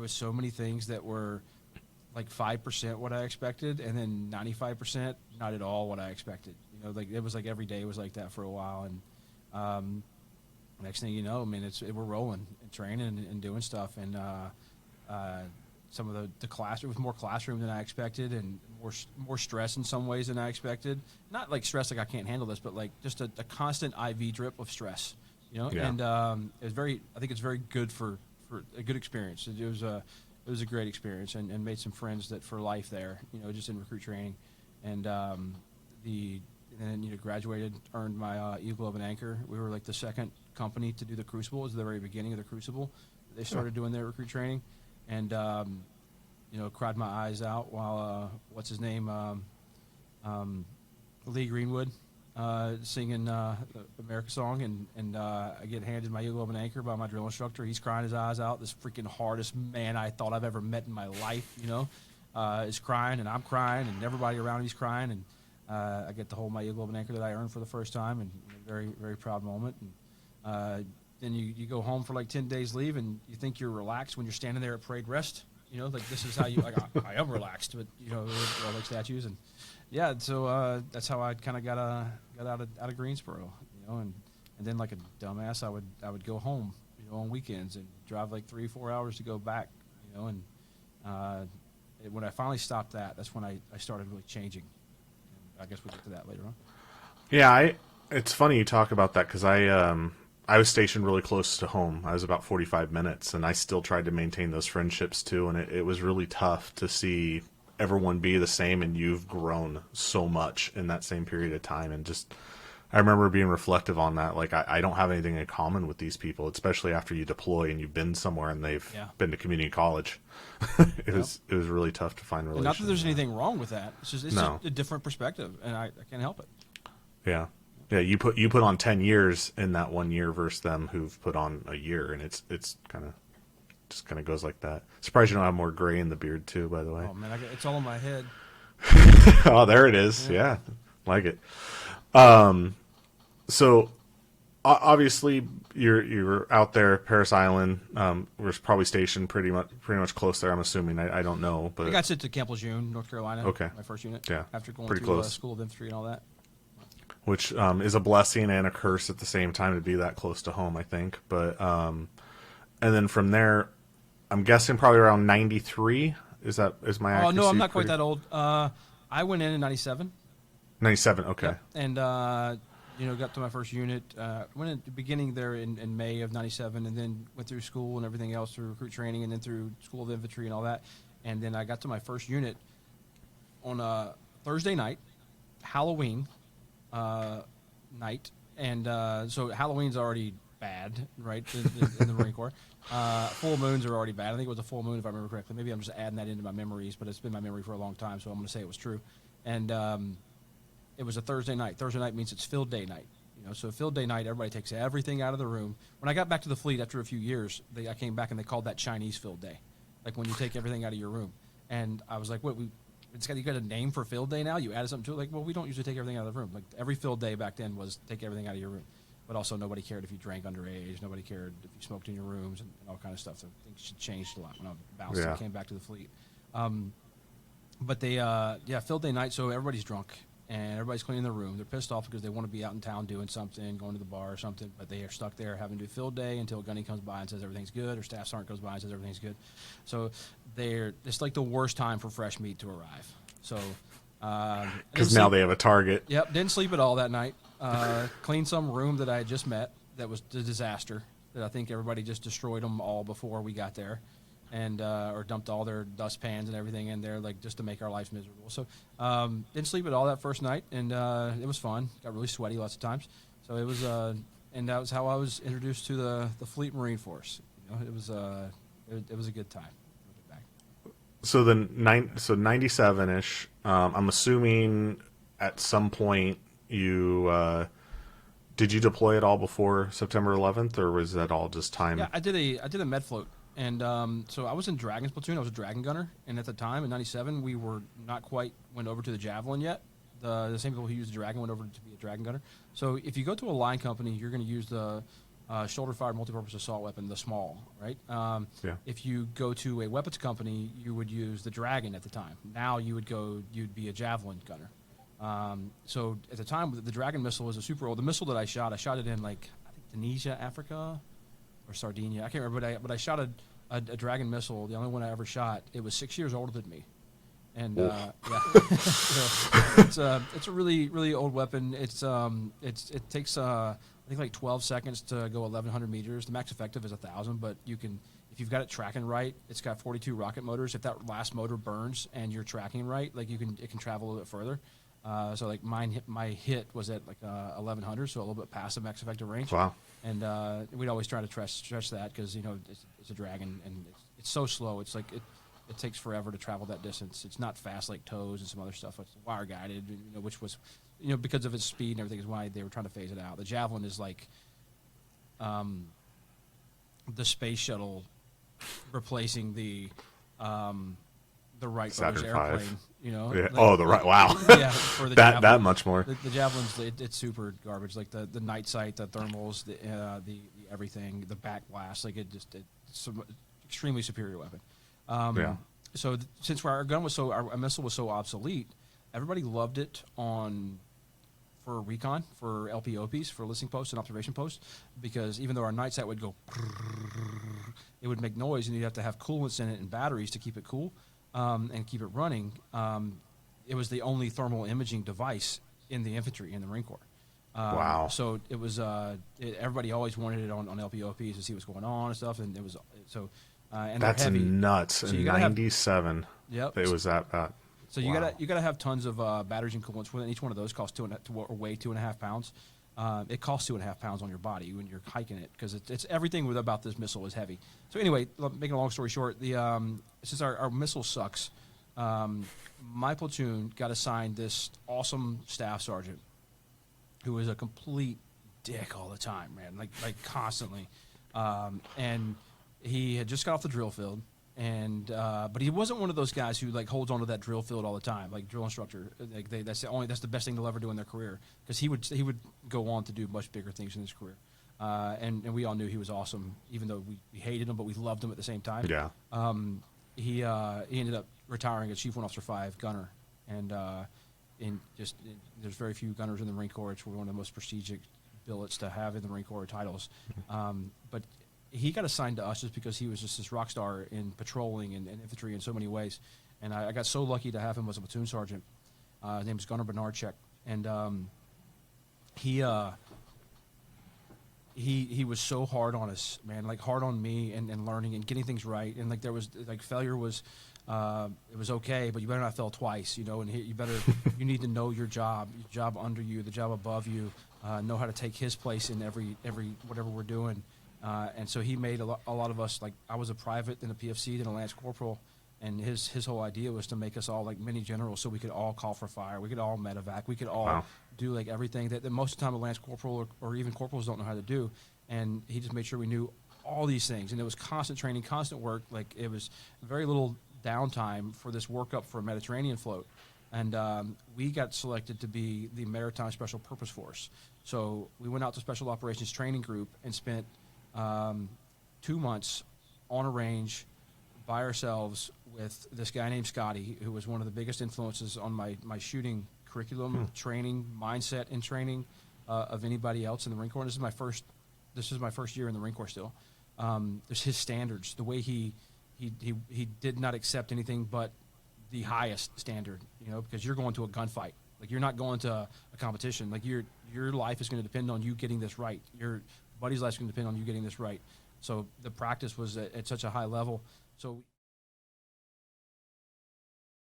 was so many things that were like 5% what I expected, and then 95% not at all what I expected. Like it was like every day was like that for a while, and next thing you know, I mean, we're rolling and training and doing stuff, and some of the class, it was more classroom than I expected, and more stress in some ways than I expected. Not like stress like I can't handle this, but like just a constant IV drip of stress, Yeah. And it was I think it's very good for a good experience. It was a great experience, and made some friends that for life there, just in recruit training, and then graduated, earned my Eagle Globe and Anchor. We were like the second company to do the Crucible. It was the very beginning of the Crucible. They started doing their recruit training, and cried my eyes out while what's his name, Lee Greenwood, singing the America song, and I get handed my Eagle Globe and Anchor by my drill instructor. He's crying his eyes out. This freaking hardest man I thought I've ever met in my life, is crying, and I'm crying, and everybody around me's crying, and I get to hold my Eagle Globe and Anchor that I earned for the first time, and a very, very proud moment. And then you go home for like 10 days leave, and you think you're relaxed when you're standing there at parade rest. Like this is how you like. I am relaxed, but all like statues, and yeah. So that's how I kind of got out of Greensboro, and then like a dumbass, I would go home, on weekends and drive like 3-4 hours to go back, and when I finally stopped that's when I started really changing. And I guess we'll get to that later on. Yeah, it's funny you talk about that because I was stationed really close to home. I was about 45 minutes, and I still tried to maintain those friendships too. And it was really tough to see everyone be the same, and you've grown so much in that same period of time. And just, I remember being reflective on that. Like, I don't have anything in common with these people, especially after you deploy and you've been somewhere and they've been to community college. It was really tough to find relations. Not that there's anything wrong with that. It's just a different perspective, and I can't help it. Yeah. Yeah, you put on 10 years in that 1 year versus them who've put on a year, and it's kind of goes like that. Surprised you don't have more gray in the beard too, by the way. Oh man, it's all in my head. Oh, there it is. Yeah, like it. So obviously you're out there, Paris Island. We're probably stationed pretty much close there. I'm assuming. I don't know, but I got sent to Camp Lejeune, North Carolina. Okay, my first unit. Yeah, after going pretty through close. School of Infantry and all that. Which is a blessing and a curse at the same time to be that close to home, I think. But and then from there, I'm guessing probably around 93. Is my accuracy? Oh no, I'm not quite that old. I went in 97. 97. Okay. Yep. And got to my first unit. Went at the beginning there in May of 97, and then went through school and everything else through recruit training, and then through School of Infantry and all that. And then I got to my first unit on a Thursday night, Halloween. Night, and so Halloween's already bad, right, in the Marine Corps. Full moons are already bad. I think it was a full moon, if I remember correctly. Maybe I'm just adding that into my memories, but it's been my memory for a long time, so I'm going to say it was true. And it was a Thursday night. Thursday night means it's field day night. So field day night, everybody takes everything out of the room. When I got back to the fleet after a few years, I came back and they called that Chinese field day, like when you take everything out of your room. And I was like, what, you got a name for field day now? You added something to it? Like, well, we don't usually take everything out of the room. Like, every field day back then was take everything out of your room. But also nobody cared if you drank underage. Nobody cared if you smoked in your rooms and all kind of stuff. So things changed a lot when I bounced and came back to the fleet. But they, field day night, so everybody's drunk. And everybody's cleaning their room. They're pissed off because they want to be out in town doing something, going to the bar or something, but they are stuck there having to do field day until Gunny comes by and says everything's good, or Staff Sergeant goes by and says everything's good. So it's like the worst time for fresh meat to arrive. So because now they have a target. Yep, didn't sleep at all that night. Cleaned some room that I had just met that was a disaster, that I think everybody just destroyed them all before we got there. And or dumped all their dustpans and everything in there, like just to make our lives miserable. So didn't sleep at all that first night, and it was fun. Got really sweaty lots of times. So it was, and that was how I was introduced to the Fleet Marine Force. It was a good time. So then 97-ish. I'm assuming at some point you did you deploy at all before September 11th, or was that all just time? Yeah, I did a med float. And so I was in Dragon's platoon. I was a Dragon gunner. And at the time, in 97, we were not quite went over to the Javelin yet. The same people who used the Dragon went over to be a Dragon gunner. So if you go to a line company, you're going to use the shoulder-fired multipurpose assault weapon, the small, right? Yeah. If you go to a weapons company, you would use the Dragon at the time. Now you'd be a Javelin gunner. So at the time, the Dragon missile was a super old. The missile that I shot it in like I think Tunisia, Africa, or Sardinia. I can't remember, but I shot a Dragon missile, the only one I ever shot. It was 6 years older than me. And yeah, so it's a really really old weapon. It takes I think like 12 seconds to go 1,100 meters. The max effective is 1,000, but you can, if you've got it tracking right, it's got 42 rocket motors. If that last motor burns and you're tracking right, like it can travel a little bit further. So like my hit was at like 1,100, so a little bit past the max effective range. Wow. And we'd always try to stretch that because it's a Dragon and it's so slow. It's like it takes forever to travel that distance. It's not fast like tows and some other stuff. It's wire guided, which was, because of its speed and everything is why they were trying to phase it out. The Javelin is like the space shuttle replacing the Wright brothers Saturn V. airplane. Yeah. Like, Oh, the right. Wow. Yeah, for the Javelin. that much more. The Javelin's it's super garbage. Like the night sight, the thermals, the everything, the back blast. Like it's some extremely superior weapon. Yeah. So since our missile was so obsolete, everybody loved it for recon, for LPOPs, for listening posts and observation posts, because even though our night sight would go, it would make noise, and you'd have to have coolants in it and batteries to keep it cool and keep it running. It was the only thermal imaging device in the infantry in the Marine Corps. Wow. So it was everybody always wanted it on LPOPs to see what's going on and stuff, and it was so. And That's they're heavy. nuts. So In you gotta have- '97, Yep. it was that bad. So you gotta have tons of batteries and coolants. And each one of those costs weigh 2.5 pounds. It costs 2.5 pounds on your body when you're hiking it because it's everything about this missile is heavy. So anyway, making a long story short, since our missile sucks, my platoon got assigned this awesome staff sergeant who was a complete dick all the time, man, like constantly, and he had just got off the drill field. And but he wasn't one of those guys who like holds onto that drill field all the time, like drill instructor. Like that's the best thing they'll ever do in their career, because he would go on to do much bigger things in his career. And we all knew he was awesome, even though we hated him, but we loved him at the same time. Yeah. He ended up retiring as Chief 1 Officer 5 gunner, and there's very few gunners in the Marine Corps. It's one of the most prestigious billets to have in the Marine Corps titles. But he got assigned to us just because he was just this rock star in patrolling and infantry in so many ways. And I got so lucky to have him as a platoon sergeant. His name is Gunnar Bernardchek. And he was so hard on us, man, like hard on me and learning and getting things right. And like there was like failure was it was okay, but you better not fail twice, and you need to know your job under you, the job above you, know how to take his place in every whatever we're doing. And so he made a lot of us, like I was a private, then a PFC, then a lance corporal, and his whole idea was to make us all like mini generals, so we could all call for fire, we could all medevac, we could all do like everything that most of the time a lance corporal or even corporals don't know how to do. And he just made sure we knew all these things, and it was constant training, constant work. Like it was very little downtime for this workup for a Mediterranean float. And we got selected to be the Maritime Special Purpose Force. So we went out to Special Operations Training Group and spent 2 months on a range by ourselves with this guy named Scotty, who was one of the biggest influences on my shooting curriculum, training, mindset, and training of anybody else in the Marine Corps. And this is my first year in the Marine Corps still. There's his standards, the way he did not accept anything but the highest standard, because you're going to a gunfight. Like you're not going to a competition. Like your life is going to depend on you getting this right. Your buddy's life is going to depend on you getting this right. So the practice was at such a high level. So